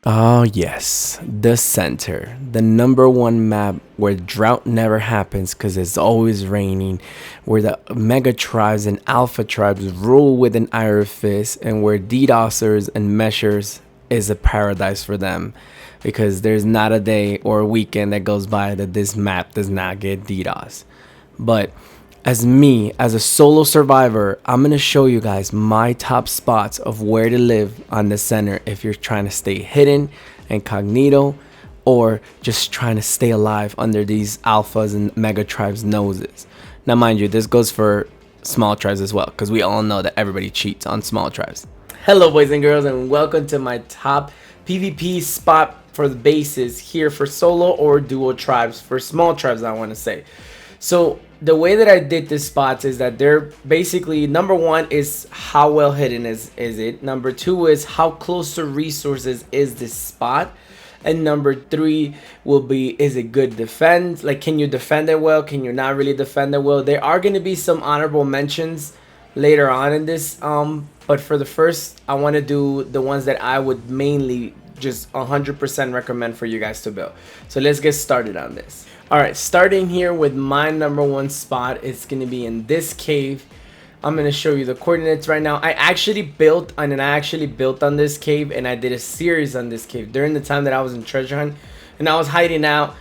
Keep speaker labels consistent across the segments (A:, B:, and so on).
A: Oh yes, the center, the number one map where drought never happens because it's always raining, where the mega tribes and alpha tribes rule with an iron fist, and where DDoSers and meshers is a paradise for them, because there's not a day or a weekend that goes by that this map does not get DDoS. But as me, as a solo survivor, I'm gonna show you guys my top spots of where to live on the center if you're trying to stay hidden, incognito, or just trying to stay alive under these alphas and mega tribes noses. Now mind you, this goes for small tribes as well, because we all know that everybody cheats on small tribes. Hello boys and girls, and welcome to my top PvP spot for the bases here for solo or duo tribes, for small tribes I want to say. So the way that I did this spots is that they're basically, number one is how well hidden is it. Number two is how close to resources is this spot. And number three will be, is it good defend? Like, can you defend it well? Can you not really defend it well? There are going to be some honorable mentions later on in this. But for the first, I want to do the ones that I would mainly just 100% recommend for you guys to build. So let's get started on this. Alright, starting here with my number one spot, it's going to be in this cave. I'm going to show you the coordinates right now. I actually built on this cave, and I did a series on this cave during the time that I was in treasure hunt and I was hiding out.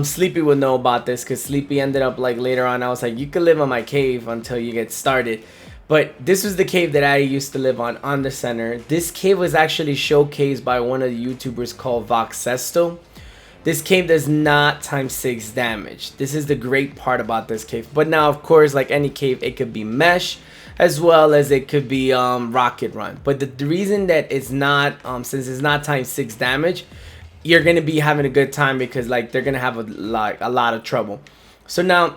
A: Sleepy would know about this because Sleepy ended up, like, later on, I was like, you can live on my cave until you get started. But this was the cave that I used to live on the center. This cave was actually showcased by one of the YouTubers called Voxesto. This cave does not times 6 damage. This is the great part about this cave. But now, of course, like any cave, it could be mesh as well as it could be rocket run. But the reason that it's not, since it's not times 6 damage, you're gonna be having a good time because, like, they're gonna have a lot of trouble. So now,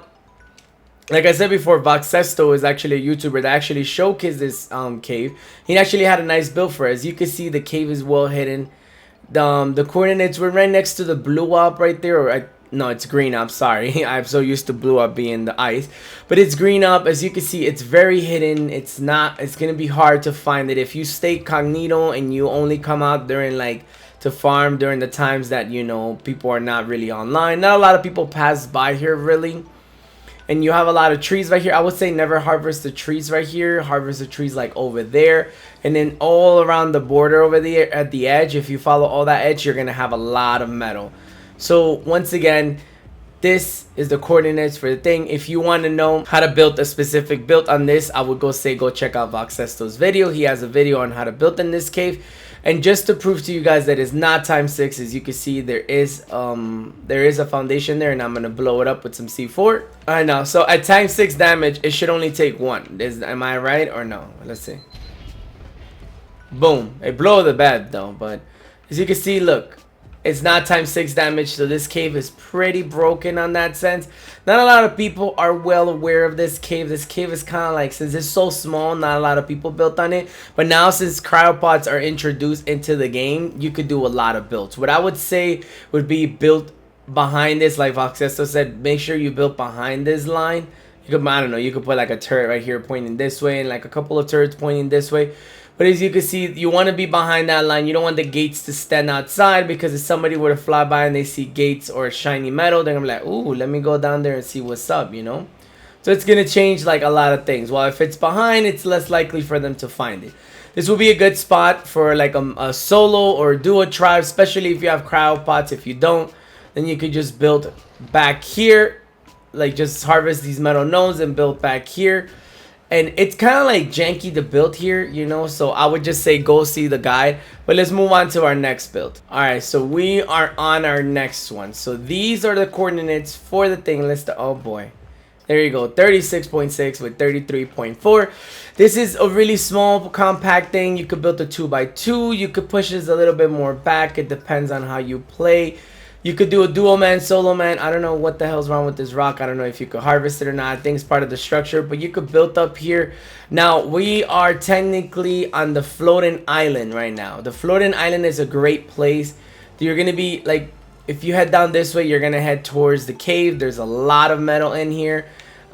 A: like I said before, Voxesto is actually a YouTuber that actually showcased this cave. He actually had a nice build for it. As you can see, the cave is well hidden. The coordinates were right next to the blue up right there, or no, it's green up, sorry. I'm so used to blue up being the ice, but it's green up. As you can see, it's very hidden. It's gonna be hard to find it if you stay cognito and you only come out during, like, to farm during the times that, you know, people are not really online. Not a lot of people pass by here really. And you have a lot of trees right here. I would say never harvest the trees right here. Harvest the trees like over there. And then all around the border over there at the edge. If you follow all that edge, you're going to have a lot of metal. So once again, this is the coordinates for the thing. If you want to know how to build a specific build on this, I would go check out Voxesto's video. He has a video on how to build in this cave. And just to prove to you guys that it's not times 6, as you can see, there is a foundation there, and I'm gonna blow it up with some C4. I know. So at times 6 damage, it should only take 1. Am I right or no? Let's see. Boom! It blew the bed though, but as you can see, look, it's not times 6 damage. So this cave is pretty broken on that sense. Not a lot of people are well aware of this cave. This cave is kind of like, since it's so small, not a lot of people built on it. But now, since cryopods are introduced into the game, you could do a lot of builds. What I would say would be built behind this, like Voxesto said, make sure you build behind this line. You could, I don't know, you could put like a turret right here pointing this way, and like a couple of turrets pointing this way. But as you can see, you want to be behind that line. You don't want the gates to stand outside, because if somebody were to fly by and they see gates or shiny metal, they're going to be like, ooh, let me go down there and see what's up, you know? So it's going to change like a lot of things. Well, if it's behind, it's less likely for them to find it. This will be a good spot for like a solo or duo tribe, especially if you have cryopods. If you don't, then you could just build back here. Like, just harvest these metal nodes and build back here. And it's kind of like janky to build here, you know, so I would just say go see the guide. But let's move on to our next build. Alright, so we are on our next one. So these are the coordinates for the thing. Oh boy. There you go, 36.6 with 33.4. This is a really small, compact thing. You could build a 2x2. You could push this a little bit more back. It depends on how you play. You could do a duo man, solo man. I don't know what the hell's wrong with this rock. I don't know if you could harvest it or not. I think it's part of the structure, but you could build up here. Now, we are technically on the floating island right now. The floating island is a great place. You're going to be, like, if you head down this way, you're going to head towards the cave. There's a lot of metal in here.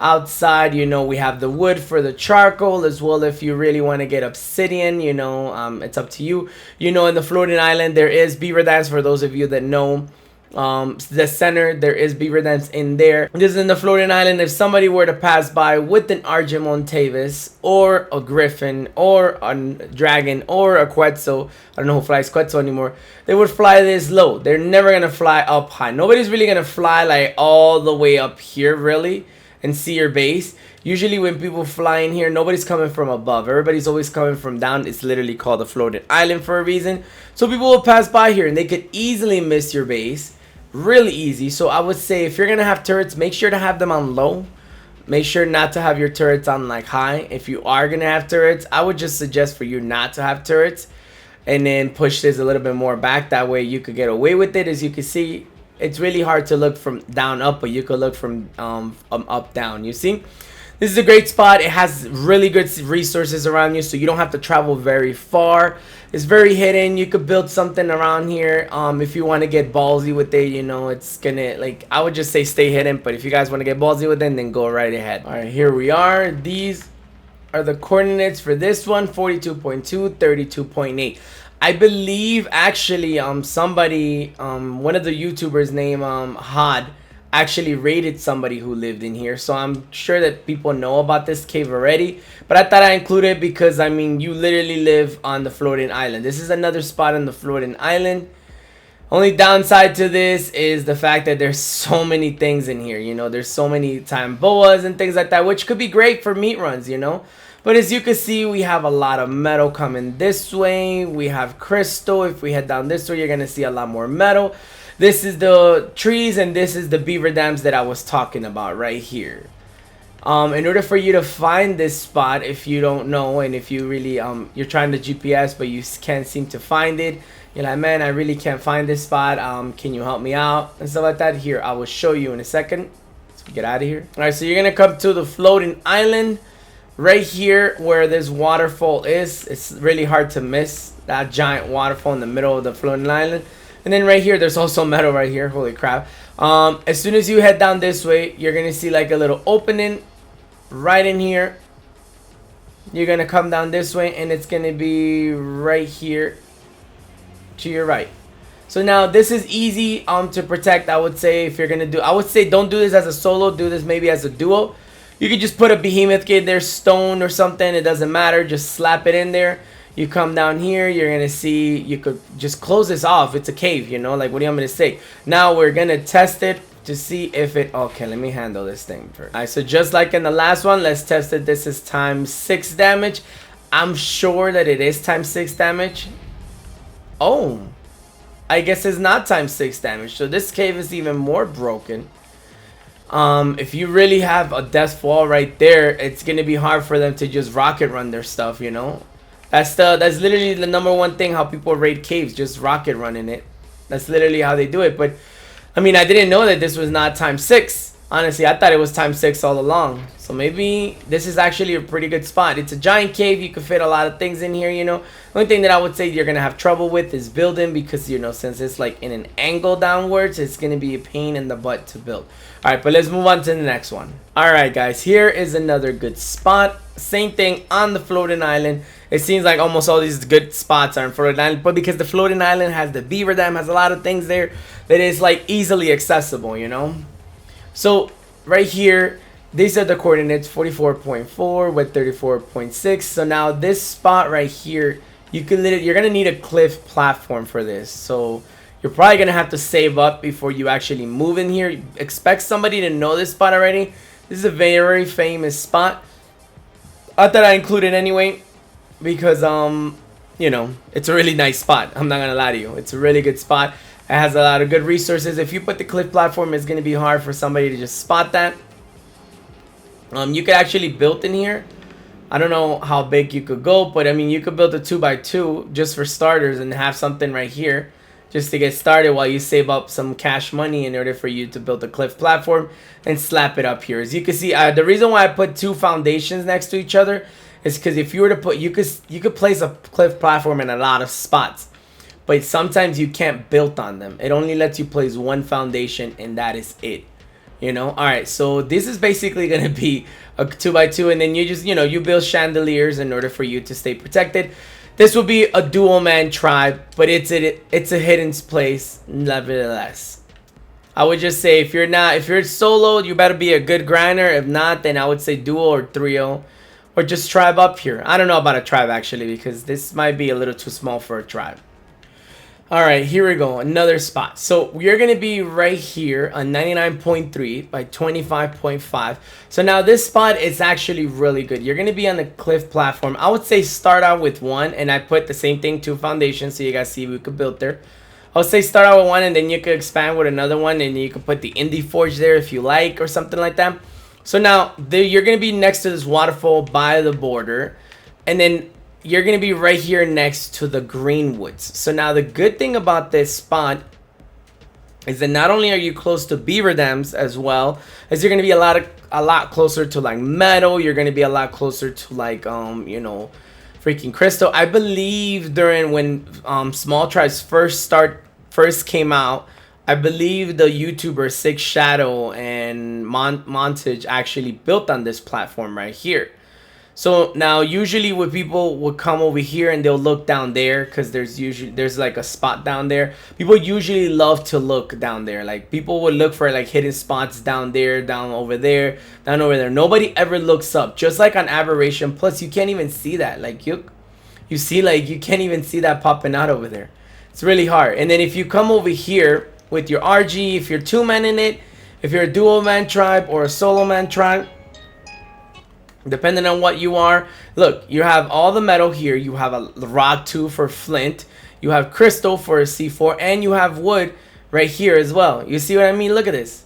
A: Outside, you know, we have the wood for the charcoal as well. If you really want to get obsidian, you know, it's up to you. You know, in the floating island, there is Beaver Dams for those of you that know. The center, there is Beaver Dams in there. This is in the floating island. If somebody were to pass by with an Argimontavus or a griffin or a dragon or a Quetzal, I don't know who flies Quetzal anymore, they would fly this low. They're never gonna fly up high. Nobody's really gonna fly like all the way up here really and see your base. Usually when people fly in here, nobody's coming from above. Everybody's always coming from down. It's literally called a floated island for a reason. So people will pass by here and they could easily miss your base. Really easy. So I would say if you're gonna have turrets, make sure to have them on low. Make sure not to have your turrets on like high. If you are gonna have turrets, I would just suggest for you not to have turrets and then push this a little bit more back. That way you could get away with it. As you can see, it's really hard to look from down up, but you could look from up down. You see, this is a great spot. It has really good resources around you, so you don't have to travel very far. It's very hidden. You could build something around here. If you want to get ballsy with it, you know, it's gonna, like, I would just say stay hidden, but if you guys want to get ballsy with it, then go right ahead. All right, here we are. These are the coordinates for this one: 42.2, 32.8. I believe actually somebody, one of the YouTubers named Had, actually raided somebody who lived in here, so I'm sure that people know about this cave already, but I thought I included it because, I mean, you literally live on the floating island. This is another spot on the floating island. Only downside to this is the fact that there's so many things in here, you know. There's so many time boas and things like that, which could be great for meat runs, you know. But as you can see, we have a lot of metal coming this way. We have crystal. If we head down this way, you're gonna see a lot more metal. This is the trees, and this is the beaver dams that I was talking about right here. In order for you to find this spot, if you don't know, and if you really you're trying to GPS but you can't seem to find it, you're like, man, I really can't find this spot, can you help me out and stuff like that. Here, I will show you in a second. Let's get out of here. All right, so you're gonna come to the floating island right here where this waterfall is. It's really hard to miss that giant waterfall in the middle of the floating island. And then right here, there's also metal right here. Holy crap. As soon as you head down this way, you're going to see like a little opening right in here. You're going to come down this way, and it's going to be right here to your right. So now this is easy to protect. I would say if you're going to do, I would say don't do this as a solo. Do this maybe as a duo. You could just put a behemoth kid there, stone or something. It doesn't matter. Just slap it in there. You come down here, you're gonna see, you could just close this off. It's a cave, you know, like, what do you want me to say? Now we're gonna test it to see if it, okay, let me handle this thing first. All right, so just like in the last one, let's test it. This is times 6 damage. I'm sure that it is times 6 damage. Oh, I guess it's not times 6 damage. So this cave is even more broken. If you really have a death fall right there, it's gonna be hard for them to just rocket run their stuff, you know. That's literally the #1 thing how people raid caves, just rocket running it. That's literally how they do it. But I mean, I didn't know that this was not times 6. Honestly, I thought it was times 6 all along. So maybe this is actually a pretty good spot. It's a giant cave. You can fit a lot of things in here, you know. The only thing that I would say you're going to have trouble with is building, because, you know, since it's like in an angle downwards, it's going to be a pain in the butt to build. All right, but let's move on to the next one. All right, guys, here is another good spot. Same thing on the floating island. It seems like almost all these good spots are in floating island, but because the floating island has the beaver dam, has a lot of things there that is like easily accessible, you know. So right here, these are the coordinates: 44.4 with 34.6. So now this spot right here, you're gonna need a cliff platform for this. So you're probably gonna have to save up before you actually move in here. Expect somebody to know this spot already. This is a very famous spot. I thought I included anyway, because you know, it's a really nice spot. I'm not gonna lie to you, it's a really good spot. It has a lot of good resources. If you put the cliff platform, it's gonna be hard for somebody to just spot that. You could actually build in here. I don't know how big you could go, but I mean, you could build a 2x2 just for starters and have something right here just to get started while you save up some cash money in order for you to build a cliff platform and slap it up here. As you can see, the reason why I put 2 foundations next to each other is because if you were to put, you could place a cliff platform in a lot of spots, but sometimes you can't build on them. It only lets you place 1 foundation, and that is it. you know. All right, so this is basically gonna be a 2x2, and then you just, you know, you build chandeliers in order for you to stay protected. This will be a dual man tribe, but it's a hidden place nevertheless. I would just say if you're solo, you better be a good grinder. If not, then I would say duo or trio, or just tribe up here. I don't know about a tribe actually, because this might be a little too small for a tribe. All right, here we go. Another spot. So we're going to be right here on 99.3 by 25.5. So now this spot is actually really good. You're going to be on the cliff platform. I would say start out with one, and I put the same thing, 2 foundations, so you guys see we could build there. I would say start out with one, and then you could expand with another one, and you could put the indie forge there if you like, or something like that. So now you're going to be next to this waterfall by the border, and then you're going to be right here next to the green woods. So now the good thing about this spot is that not only are you close to Beaver Dams, as well as you're going to be a lot closer to like metal. You're going to be a lot closer to like you know, freaking crystal. I believe during when small tribes first came out, I believe the YouTuber Six Shadow and Montage actually built on this platform right here. So now usually when people would come over here and they'll look down there, because there's like a spot down there. People usually love to look down there. Like people would look for like hidden spots down there, down over there, down over there. Nobody ever looks up, just like on Aberration. Plus you can't even see that. Like you see, like you can't even see that popping out over there. It's really hard. And then if you come over here with your RG, if you're 2-man in it, if you're a dual man tribe or a solo man tribe, depending on what you are, look, you have all the metal here. You have a rock 2 for flint. You have crystal for a C4, and you have wood right here as well. You see what I mean? Look at this.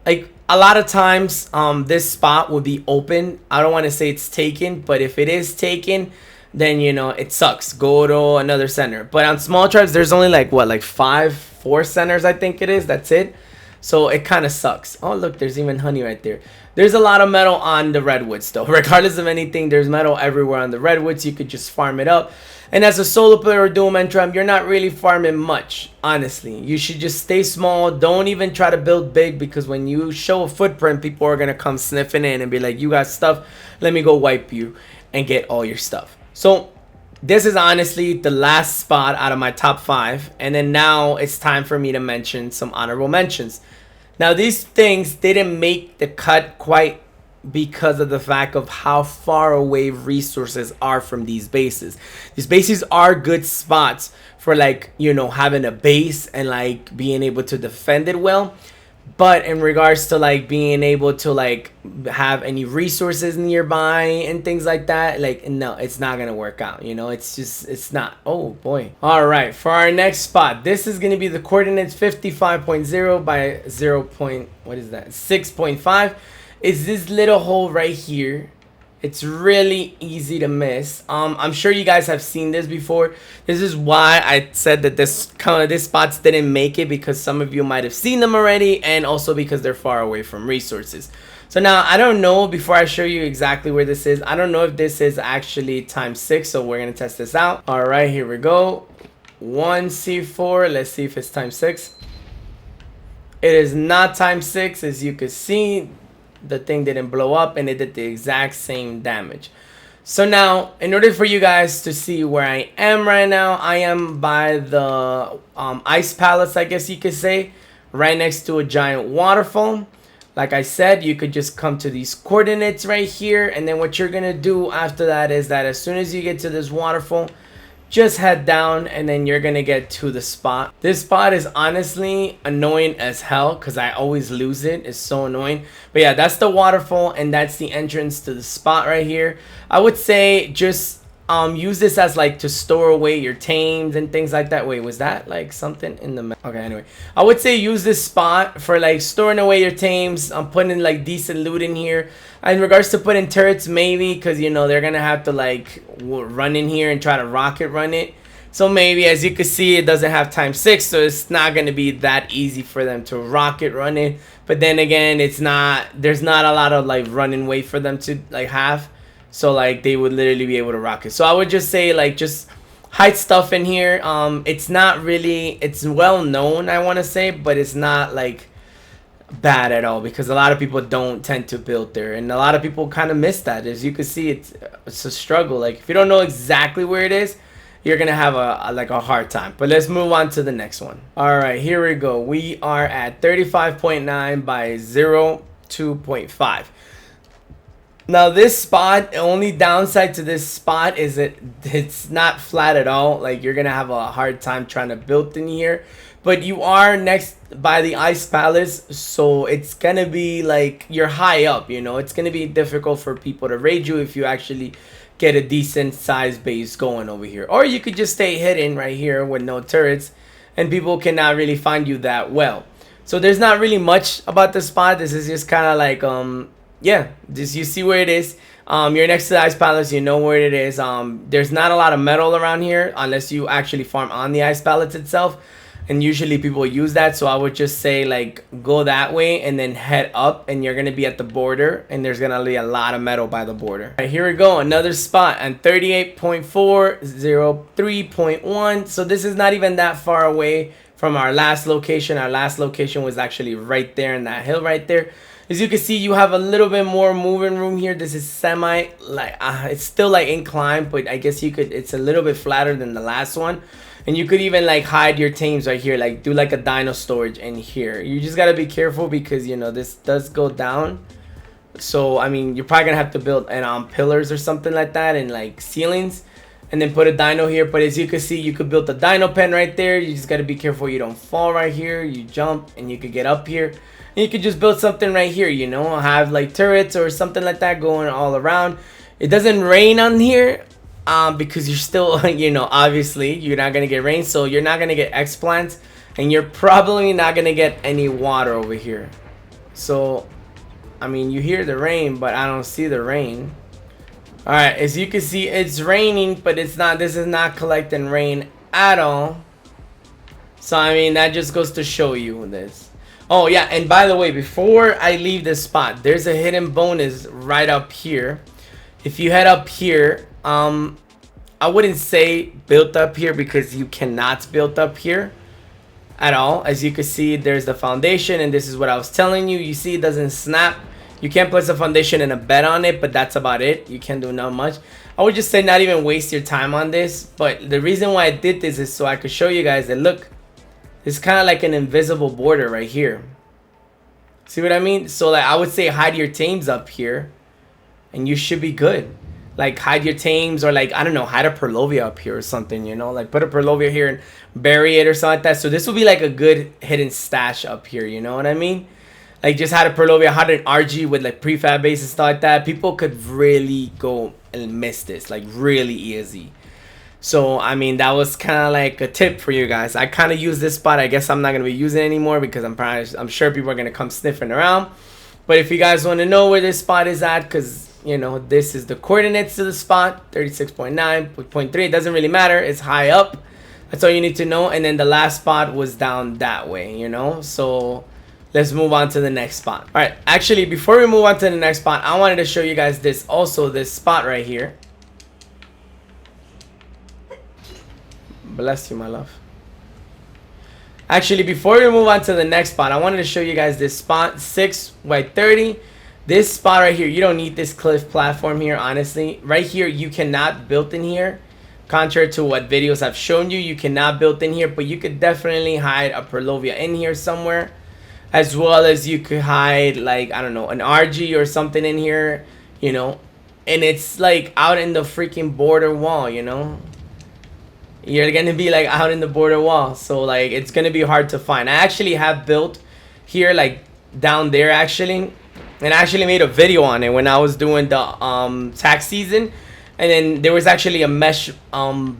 A: Like a lot of times, this spot will be open. I don't want to say it's taken, but if it is taken, then you know it sucks. Go to another center. But on small tribes, there's only like what, like 4 centers, I think it is. That's it. So it kind of sucks. Oh, look, there's even honey right there. There's a lot of metal on the redwoods though. Regardless of anything, there's metal everywhere on the redwoods. You could just farm it up. And as a solo player or dual man tribe, you're not really farming much, honestly. You should just stay small. Don't even try to build big, because when you show a footprint, people are going to come sniffing in and be like, you got stuff, let me go wipe you and get all your stuff. So this is honestly the last spot out of my top 5. And then now it's time for me to mention some honorable mentions. Now these things didn't make the cut quite because of the fact of how far away resources are from these bases. These bases are good spots for, like, you know, having a base and like being able to defend it well. But in regards to like being able to like have any resources nearby and things like that, like, no, it's not gonna work out, you know. It's not. Oh boy. All right, for our next spot, this is gonna be the coordinates 55.0 by 6.5. Is this little hole right here. It's really easy to miss. I'm sure you guys have seen this before. This is why I said that this spots didn't make it, because some of you might have seen them already, and also because they're far away from resources. So now I don't know, before I show you exactly where this is, I don't know if this is actually times 6, so we're gonna test this out. All right, here we go. 1C4. Let's see if it's times 6. It is not times 6, as you can see. The thing didn't blow up, and it did the exact same damage. So now, in order for you guys to see where I am right now, I am by the ice palace, I guess you could say, right next to a giant waterfall. Like I said, you could just come to these coordinates right here, and then what you're gonna do after that is that as soon as you get to this waterfall, just head down, and then you're gonna get to the spot. This spot is honestly annoying as hell, because I always lose it. It's so annoying. But yeah, that's the waterfall, and that's the entrance to the spot right here. I would say just use this as like to store away your tames and things like that. Wait, was that like something in the okay, anyway, I would say use this spot for like storing away your tames. I'm putting like decent loot in here. In regards to putting turrets, maybe, because you know they're gonna have to like run in here and try to rocket run it. So maybe, as you can see, it doesn't have times 6, so it's not gonna be that easy for them to rocket run it. But then again, it's not, there's not a lot of like running way for them to like have. So like they would literally be able to rock it. So I would just say like just hide stuff in here. It's not really, it's well known, I want to say, but it's not like bad at all, because a lot of people don't tend to build there, and a lot of people kind of miss that. As you can see, it's a struggle. Like if you don't know exactly where it is, you're gonna have a hard time. But let's move on to the next one. All right, here we go. We are at 35.9 by 02.5. Now this spot, the only downside to this spot is it's not flat at all. Like you're gonna have a hard time trying to build in here. But you are next by the ice palace, so it's gonna be like you're high up, you know. It's gonna be difficult for people to raid you if you actually get a decent size base going over here. Or you could just stay hidden right here with no turrets, and people cannot really find you that well. So there's not really much about the spot. This is just kind of like yeah, just you see where it is. You're next to the ice palace, you know where it is. There's not a lot of metal around here unless you actually farm on the ice palace itself. And usually people use that, so I would just say like go that way and then head up, and you're gonna be at the border, and there's gonna be a lot of metal by the border. All right, here we go, another spot on 38.403.1. So this is not even that far away from our last location. Our last location was actually right there in that hill right there. As you can see, you have a little bit more moving room here. This is semi like it's still like inclined, but I guess you could, it's a little bit flatter than the last one. And you could even like hide your tames right here, like do like a dino storage in here. You just gotta be careful because you know this does go down. So I mean, you're probably gonna have to build and pillars or something like that, and like ceilings, and then put a dino here. But as you can see, you could build a dino pen right there. You just gotta be careful you don't fall right here. You jump and you could get up here. And you could just build something right here, you know, have like turrets or something like that going all around. It doesn't rain on here. Because you're still, you know, obviously you're not gonna get rain, so you're not gonna get explants, and you're probably not gonna get any water over here. So I mean, you hear the rain, but I don't see the rain. All right, as you can see, it's raining, but it's not, this is not collecting rain at all. So I mean, that just goes to show you this. Oh yeah, and by the way, before I leave this spot, there's a hidden bonus right up here. If you head up here, I wouldn't say built up here because you cannot build up here at all. As you can see, there's the foundation, and this is what I was telling you. You see it doesn't snap. You can't place a foundation and a bed on it, but that's about it. You can't do not much. I would just say not even waste your time on this. But the reason why I did this is so I could show you guys that look, it's kind of like an invisible border right here. See what I mean? So like I would say hide your tames up here and you should be good. Like hide your tames, or like, I don't know, hide a Perlovia up here or something, you know, like put a Perlovia here and bury it or something like that. So this will be like a good hidden stash up here, you know what I mean? Like just had a Perlovia, had an RG with like prefab base and stuff like that. People could really go and miss this, like really easy. So I mean, that was kind of like a tip for you guys. I kind of use this spot. I guess I'm not gonna be using it anymore because I'm sure people are gonna come sniffing around. But if you guys want to know where this spot is at, because you know, this is the coordinates to the spot, 36.9.3. It doesn't really matter. It's high up. That's all you need to know. And then the last spot was down that way, you know. So let's move on to the next spot. All right. Actually, before we move on to the next spot, I wanted to show you guys this also, this spot right here. Bless you, my love. Actually, before we move on to the next spot, I wanted to show you guys this spot, 6 by 30. This spot right here, you don't need this cliff platform here, honestly. Right here, you cannot build in here. Contrary to what videos I've shown you, you cannot build in here, but you could definitely hide a Perlovia in here somewhere. As well as you could hide, like, I don't know, an RG or something in here, you know. And it's like out in the freaking border wall, you know. You're gonna be like out in the border wall, so like it's gonna be hard to find. I actually have built here, like down there actually. And I actually made a video on it when I was doing the tax season, and then there was actually a mesh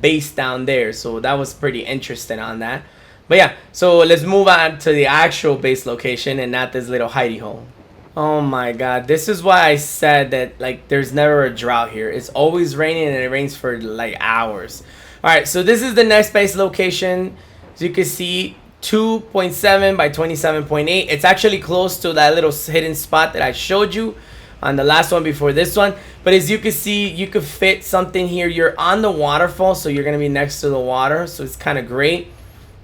A: base down there, so that was pretty interesting on that. But yeah, so let's move on to the actual base location and not this little hidey hole. Oh my god, this is why I said that like there's never a drought here. It's always raining, and it rains for like hours. All right, so this is the next base location. As you can see, 2.7 by 27.8. It's actually close to that little hidden spot that I showed you on the last one before this one. But as you can see, you could fit something here. You're on the waterfall, so you're gonna be next to the water, so it's kind of great.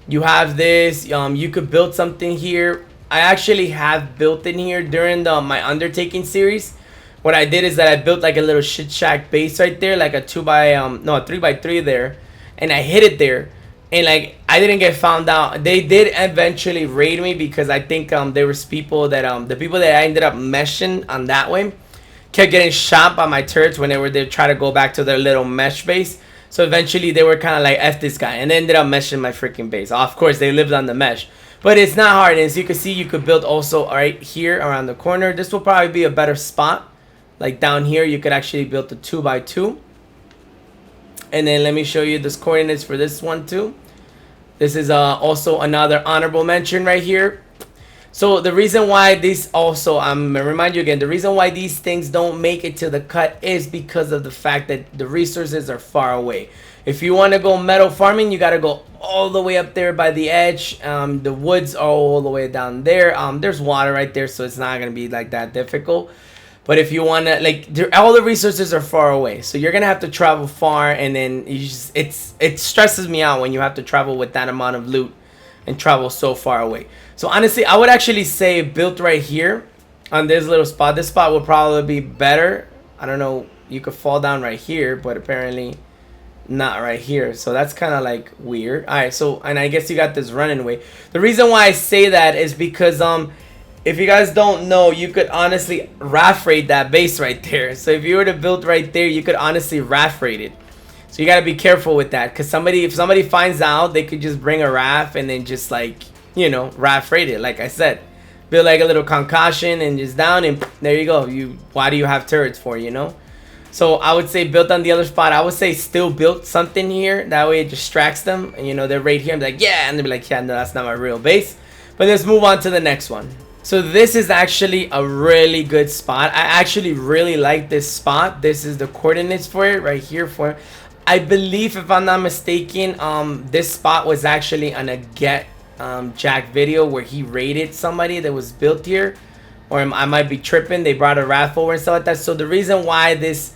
A: You have this, you could build something here. I actually have built in here during my undertaking series. What I did is that I built like a little shit shack base right there, like a 3x3 there, and I hid it there, and like I didn't get found out. They did eventually raid me because I think there was people that the people that I ended up meshing on that way kept getting shot by my turrets whenever they try to go back to their little mesh base. So eventually they were kind of like, F this guy, and they ended up meshing my freaking base. Of course, they lived on the mesh, but it's not hard. And as you can see, you could build also right here around the corner. This will probably be a better spot. Like down here, you could actually build a 2x2. And then let me show you the coordinates for this one too. This is also another honorable mention right here. So the reason why these also, I'm gonna remind you again, the reason why these things don't make it to the cut is because of the fact that the resources are far away. If you want to go metal farming, you got to go all the way up there by the edge. The woods are all the way down there. There's water right there, so it's not gonna be like that difficult. But if you want to, like, all the resources are far away, so you're gonna have to travel far, and then you just, it stresses me out when you have to travel with that amount of loot and travel so far away. So honestly, I would actually say built right here on this little spot. This spot would probably be better. I don't know, you could fall down right here, but apparently not right here. So that's kind of like weird. All right, so, and I guess you got this running way. The reason why I say that is because if you guys don't know, you could honestly raft raid that base right there. So if you were to build right there, you could honestly raft raid it. So you got to be careful with that, because if somebody finds out, they could just bring a raft and then just, like, you know, raft raid it. Like I said, build like a little concoction and just down, and there you go. Why do you have turrets for, you know? So I would say built on the other spot. I would say still built something here. That way it distracts them, and you know, they're right here and be like, yeah, and they'll be like, yeah, no, that's not my real base. But let's move on to the next one. So this is actually a really good spot. I actually really like this spot. This is the coordinates for it right here. I believe, if I'm not mistaken, this spot was actually on a Get Jack video where he raided somebody that was built here, or I might be tripping. They brought a raft over and stuff like that. So the reason why this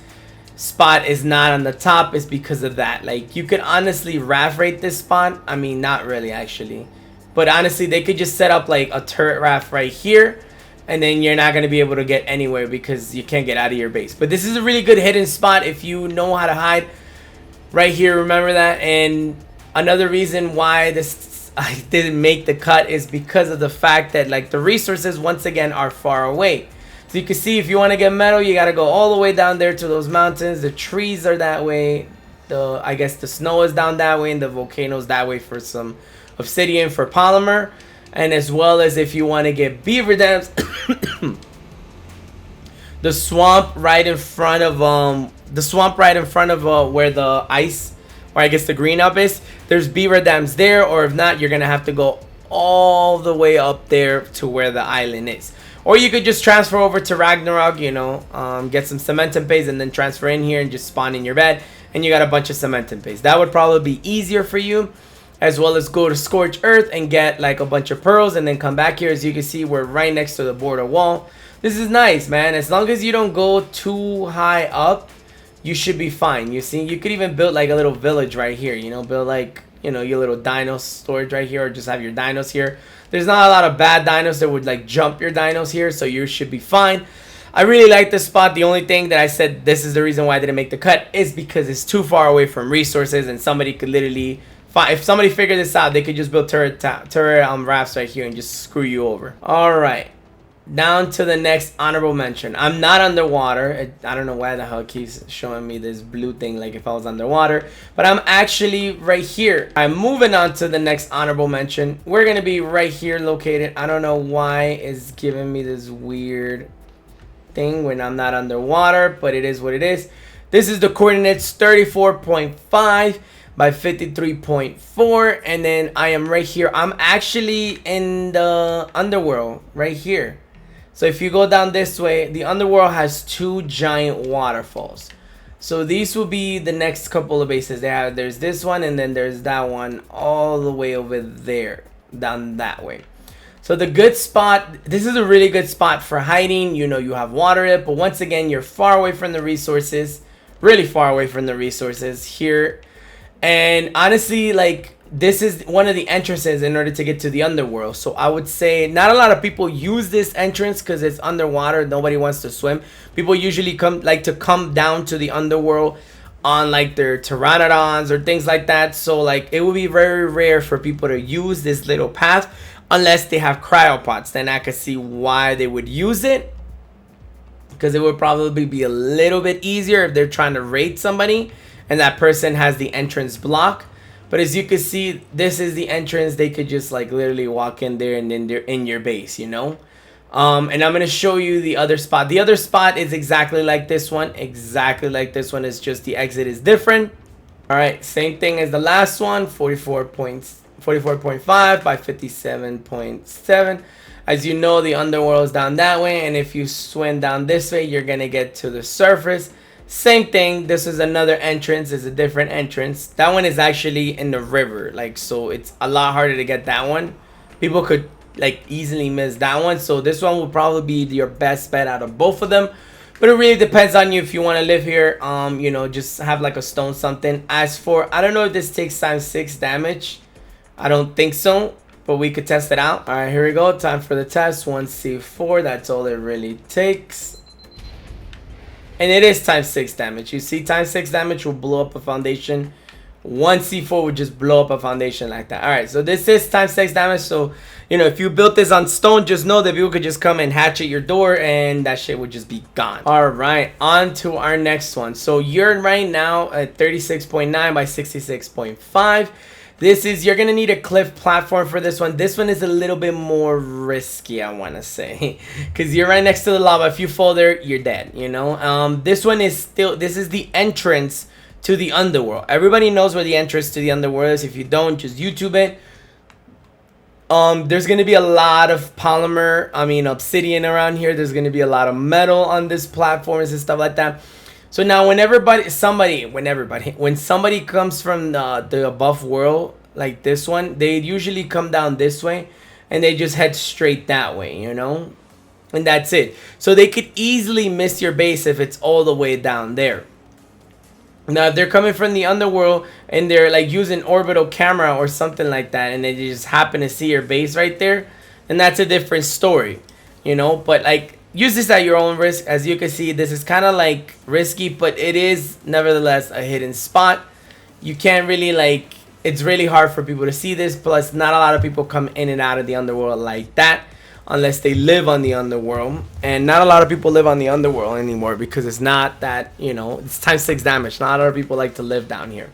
A: spot is not on the top is because of that. Like, you could honestly raft raid this spot. I mean, not really actually, but honestly, they could just set up like a turret raft right here, and then you're not going to be able to get anywhere because you can't get out of your base. But this is a really good hidden spot if you know how to hide right here. Remember that. And another reason why this I didn't make the cut is because of the fact that, like, the resources once again are far away. So you can see, if you want to get metal, you got to go all the way down there to those mountains. The trees are that way. I guess the snow is down that way, and the volcanoes that way for some obsidian for polymer. And as well as if you want to get beaver dams, the swamp right in front of where the ice, or I guess the green up is, there's beaver dams there. Or if not, you're gonna have to go all the way up there to where the island is. Or you could just transfer over to Ragnarok, you know, get some cement and paste, and then transfer in here and just spawn in your bed, and you got a bunch of cement and paste. That would probably be easier for you. As well as go to Scorched Earth and get like a bunch of pearls, and then come back here. As you can see, we're right next to the border wall. This is nice, man. As long as you don't go too high up, you should be fine. You see, you could even build like a little village right here, you know, build like, you know, your little dino storage right here, or just have your dinos here. There's not a lot of bad dinos that would like jump your dinos here, so you should be fine. I really like this spot. The only thing that I said this is the reason why I didn't make the cut is because it's too far away from resources, and somebody could literally, if somebody figured this out, they could just build turret rafts right here and just screw you over. All right, down to the next honorable mention. I'm not underwater. I don't know why the hell it keeps showing me this blue thing like if I was underwater, but I'm actually right here. I'm moving on to the next honorable mention. We're gonna be right here located. I don't know why it's giving me this weird thing when I'm not underwater, but it is what it is. This is the coordinates 34.5 by 53.4, and then I am right here. I'm actually in the underworld right here. So if you go down this way, the underworld has two giant waterfalls. So these will be the next couple of bases. There's this one, and then there's that one all the way over there, down that way. So the good spot, this is a really good spot for hiding. You know, you have water it, but once again, you're far away from the resources, really far away from the resources here. And honestly, like, this is one of the entrances in order to get to the underworld. So I would say not a lot of people use this entrance because it's underwater. Nobody wants to swim. People usually like to come down to the underworld on like their pteranodons or things like that. So like it would be very rare for people to use this little path unless they have cryopods. Then I could see why they would use it, because it would probably be a little bit easier if they're trying to raid somebody and that person has the entrance block. But as you can see, this is the entrance. They could just like literally walk in there and then they're in your base, you know. And I'm gonna show you the other spot. The other spot is exactly like this one. Exactly like this one. It's just the exit is different. All right, same thing as the last one. 44.5 by 57.7. As you know, the underworld is down that way, and if you swim down this way, you're gonna get to the surface. Same thing. This is another entrance. It's a different entrance. That one is actually in the river, like, so it's a lot harder to get that one. People could like easily miss that one, so this one will probably be your best bet out of both of them. But it really depends on you if you want to live here. You know, just have like a stone something. As for, I don't know if this takes ×6 damage. I don't think so, but we could test it out. All right, here we go. Time for the test. 1c4. That's all it really takes. And it is ×6 damage. You see, ×6 damage will blow up a foundation. 1c4 would just blow up a foundation like that. All right, so this is ×6 damage. So, you know, if you built this on stone, just know that people could just come and hatchet your door and that shit would just be gone. All right, on to our next one. So you're right now at 36.9 by 66.5. This is, you're going to need a cliff platform for this one. This one is a little bit more risky, I want to say. Because you're right next to the lava. If you fall there, you're dead, you know. This one is still, this is the entrance to the underworld. Everybody knows where the entrance to the underworld is. If you don't, just YouTube it. There's going to be a lot of obsidian around here. There's going to be a lot of metal on this platforms and stuff like that. So now when somebody comes from the above world, like this one, they usually come down this way and they just head straight that way, you know, and that's it. So they could easily miss your base if it's all the way down there. Now if they're coming from the underworld and they're like using orbital camera or something like that, and they just happen to see your base right there, and that's a different story, you know. But like, use this at your own risk. As you can see, this is kind of like risky, but it is nevertheless a hidden spot. You can't really like, it's really hard for people to see this. Plus, not a lot of people come in and out of the underworld like that unless they live on the underworld. And not a lot of people live on the underworld anymore because it's not that, you know, it's ×6 damage. Not a lot of people like to live down here.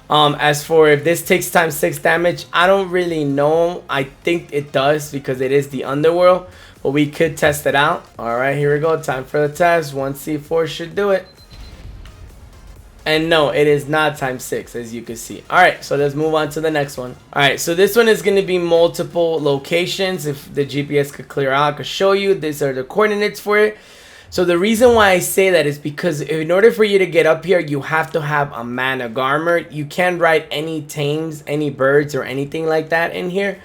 A: As for if this takes ×6 damage, I don't really know. I think it does because it is the underworld. But we could test it out. Alright, here we go. Time for the test. 1c4 should do it. And no, it is not ×6, as you can see. Alright, so let's move on to the next one. Alright, so this one is going to be multiple locations. If the GPS could clear out, I could show you. These are the coordinates for it. So the reason why I say that is because in order for you to get up here, you have to have a Manag armor. You can't ride any tames, any birds, or anything like that in here.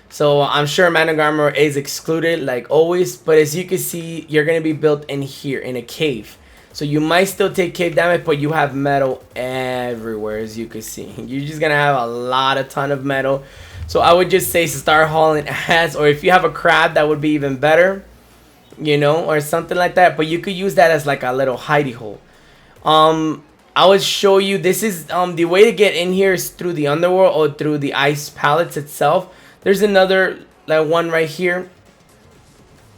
A: So I'm sure Manag armor is excluded like always. But as you can see, you're going to be built in here in a cave. So you might still take cave damage, but you have metal everywhere, as you can see. You're just going to have a ton of metal. So I would just say start hauling ass. Or if you have a crab, that would be even better, you know, or something like that. But you could use that as like a little hidey hole. I would show you, this is the way to get in here is through the underworld or through the ice pallets itself. There's another like one right here.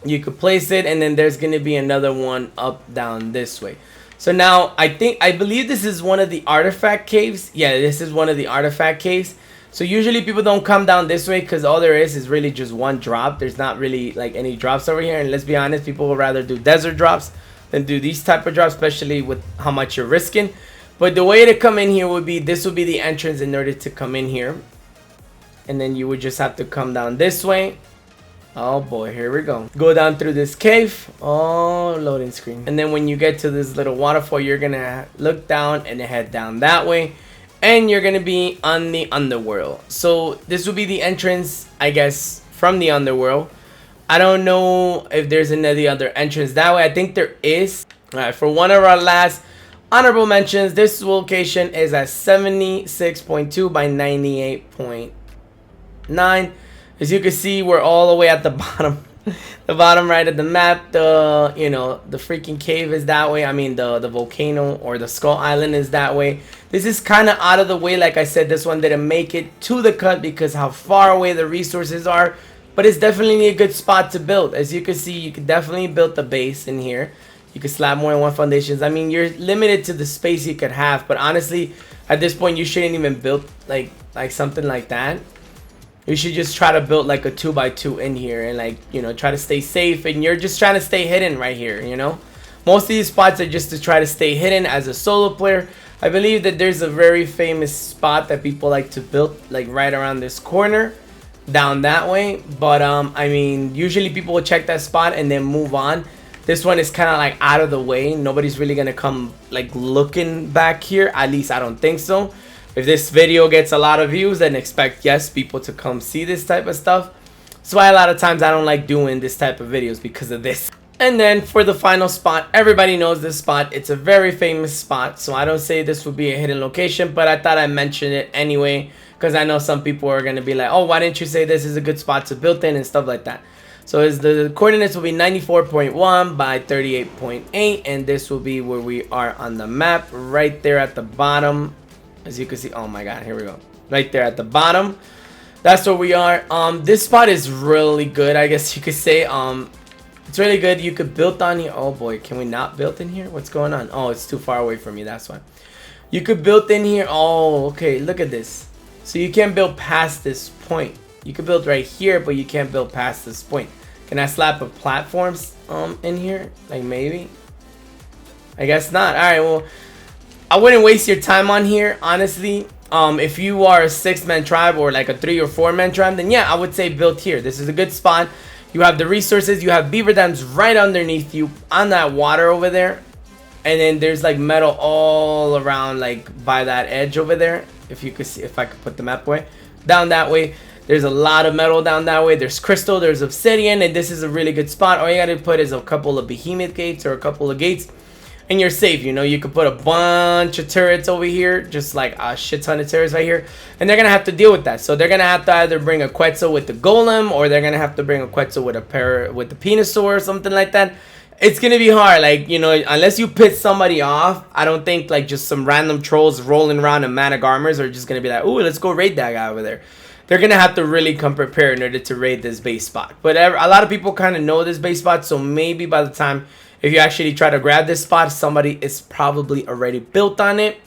A: You could place it, and then there's gonna be another one up down this way. So now I believe this is one of the artifact caves. Yeah, this is one of the artifact caves. So usually people don't come down this way because all there is really just one drop. There's not really like any drops over here, and let's be honest, people would rather do desert drops than do these type of drops, especially with how much you're risking. But the way to come in here would be, this would be the entrance in order to come in here, and then you would just have to come down this way. Oh boy, here we go. Go down through this cave. Oh, loading screen. And then when you get to this little waterfall, you're gonna look down and head down that way, and you're gonna be on the underworld. So this will be the entrance, I guess, from the underworld. I don't know if there's any other entrance that way. I think there is. All right, for one of our last Honorable mentions, this location is at 76.2 by 98.9. As you can see, we're all the way at the bottom. The bottom right of the map. The the freaking cave is that way. I mean the volcano or the skull island is that way. This is kind of out of the way. Like I said, this one didn't make it to the cut because how far away the resources are, but it's definitely a good spot to build. As you can see, you can definitely build the base in here. You can slap more than one foundations. I mean, you're limited to the space you could have, but honestly at this point you shouldn't even build like something like that. You should just try to build like a 2x2 in here and like, try to stay safe, and you're just trying to stay hidden right here, Most of these spots are just to try to stay hidden as a solo player. I believe that there's a very famous spot that people like to build like right around this corner down that way, but I mean, usually people will check that spot and then move on. This one is kind of like out of the way. Nobody's really gonna come like looking back here, at least I don't think so. If this video gets a lot of views, then expect people to come see this type of stuff. That's why a lot of times I don't like doing this type of videos, because of this. And then for the final spot, everybody knows this spot. It's a very famous spot, so I don't say this would be a hidden location, but I thought I'd mention it anyway, because I know some people are going to be like, oh, why didn't you say this is a good spot to build in and stuff like that. So the coordinates will be 94.1 by 38.8, and this will be where we are on the map, right there at the bottom. As you can see, oh my god, here we go. Right there at the bottom. That's where we are. This spot is really good, I guess you could say. It's really good. You could build on here. Oh boy, can we not build in here? What's going on? Oh, it's too far away from me, that's why. You could build in here. Oh, okay, look at this. So you can't build past this point. You could build right here, but you can't build past this point. Can I slap a platforms in here? Like maybe? I guess not. Alright, well, I wouldn't waste your time on here, honestly. If you are a 6-man tribe or like a 3 or 4-man tribe, then yeah, I would say build here. This is a good spot. You have the resources. You have beaver dams right underneath you on that water over there. And then there's like metal all around, like by that edge over there. If you could see, if I could put the map away. Down that way, there's a lot of metal down that way. There's crystal, there's obsidian, and this is a really good spot. All you gotta put is a couple of behemoth gates or a couple of gates, and you're safe. You could put a bunch of turrets over here, just like a shit ton of turrets right here, and they're gonna have to deal with that. So they're gonna have to either bring a Quetzal with the golem, or they're gonna have to bring a Quetzal with the Penosaur or something like that. It's gonna be hard, like, unless you piss somebody off. I don't think like just some random trolls rolling around in manic armors are just gonna be like, ooh, let's go raid that guy over there. They're gonna have to really come prepared in order to raid this base spot. But a lot of people kind of know this base spot, so maybe by the time if you actually try to grab this spot, somebody is probably already built on it.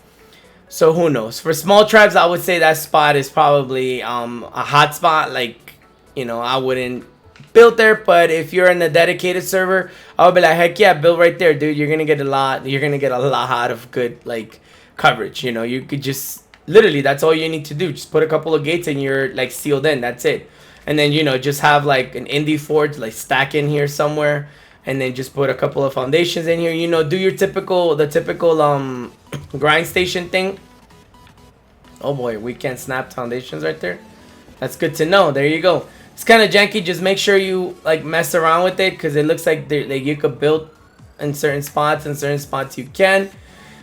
A: So who knows? For small tribes, I would say that spot is probably a hot spot. Like, I wouldn't build there. But if you're in a dedicated server, I would be like, heck yeah, build right there, dude. You're gonna get a lot. You're gonna get a lot of good like coverage. You could just literally, that's all you need to do. Just put a couple of gates and you're like sealed in. That's it. And then just have like an indie forge like stack in here somewhere. And then just put a couple of foundations in here. Do your typical grind station thing. Oh boy, we can't snap foundations right there. That's good to know. There you go. It's kind of janky. Just make sure you like mess around with it, because it looks like you could build in certain spots, and certain spots you can.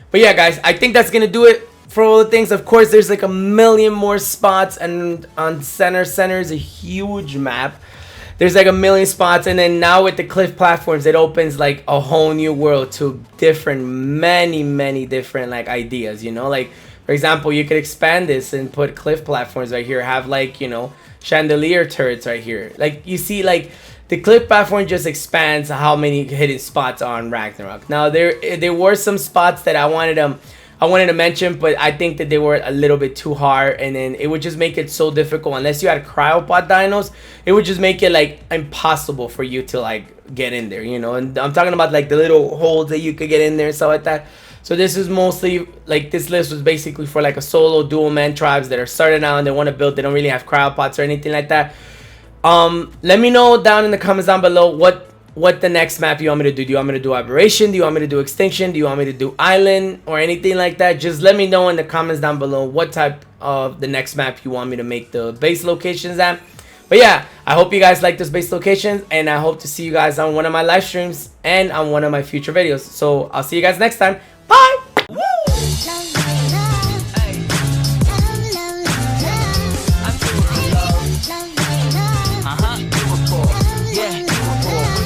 A: But yeah, guys, I think that's gonna do it for all the things. Of course, there's like a million more spots, and on center is a huge map. There's like a million spots, and then now with the cliff platforms, it opens like a whole new world to many different like ideas. Like for example, you could expand this and put cliff platforms right here. Have like chandelier turrets right here. Like you see, like the cliff platform just expands how many hidden spots are on Ragnarok. Now there were some spots that I wanted to mention, but I think that they were a little bit too hard, and then it would just make it so difficult. Unless you had cryopod dinos, it would just make it like impossible for you to like get in there, and I'm talking about like the little holes that you could get in there and stuff like that. So this is mostly like, this list was basically for like a solo dual man tribes that are starting out and they want to build. They don't really have cryopods or anything like that. Let me know down in the comments down below what the next map you want me to do. Do you want me to do Aberration? Do you want me to do Extinction? Do you want me to do Island or anything like that? Just let me know in the comments down below what type of the next map you want me to make the base locations at. But yeah, I hope you guys like this base locations, and I hope to see you guys on one of my live streams and on one of my future videos. So I'll see you guys next time.